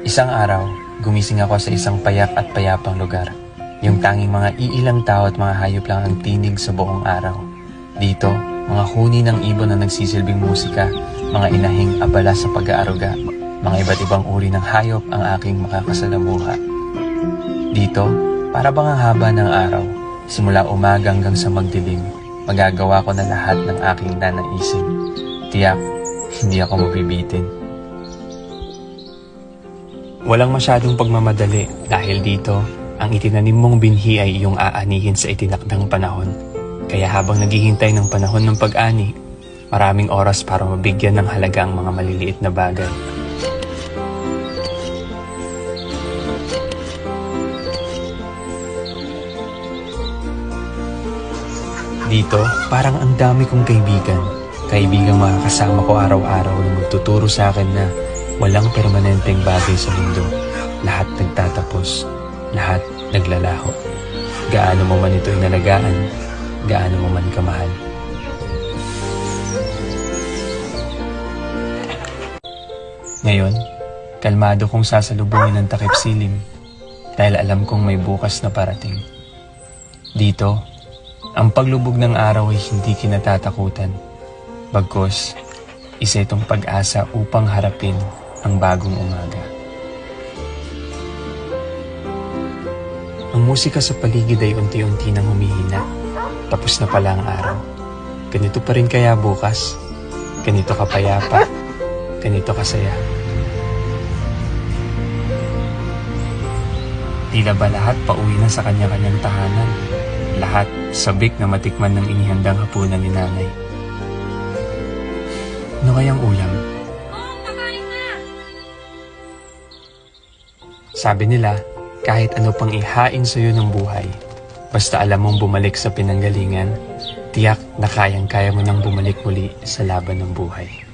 Isang araw, gumising ako sa isang payak at payapang lugar. Yung tanging mga iilang tao at mga hayop lang ang tinig sa buong araw. Dito, mga huni ng ibon na nagsisilbing musika, mga inahing abala sa pag-aaruga, mga iba't ibang uri ng hayop ang aking makakasalamuha. Dito, para bang ang haba ng araw, simula umaga hanggang sa magdilim, magagawa ko na lahat ng aking nanaisin. Tiyak, hindi ako mabibitin. Walang masyadong pagmamadali dahil dito, ang itinanim mong binhi ay iyong aanihin sa itinakdang panahon. Kaya habang naghihintay ng panahon ng pag-ani, maraming oras para mabigyan ng halaga ang mga maliliit na bagay. Dito, parang ang dami kong kaibigan. Kaibigang makakasama ko araw-araw na magtuturo sa akin na walang permanenteng bagay sa mundo. Lahat nagtatapos. Lahat naglalaho. Gaano mo man ito inalagaan, gaano mo man kamahal. Ngayon, kalmado kong sasalubungin ng takip silim dahil alam kong may bukas na parating. Dito, ang paglubog ng araw ay hindi kinatatakutan. Bagkus, isa itong pag-asa upang harapin ang bagong umaga. Ang musika sa paligid ay unti-unti nang humihina. Tapos na pala ang araw. Ganito pa rin kaya bukas? Ganito kapayapa? Ganito kasaya? Tila ba lahat pauwi na sa kanya-kanyang tahanan? Lahat sabik na matikman ng inihandang hapunan ni nanay. Ano kayang ulam? Sabi nila, kahit ano pang ihain sa'yo ng buhay, basta alam mong bumalik sa pinanggalingan, tiyak na kayang-kaya mo nang bumalik muli sa laban ng buhay.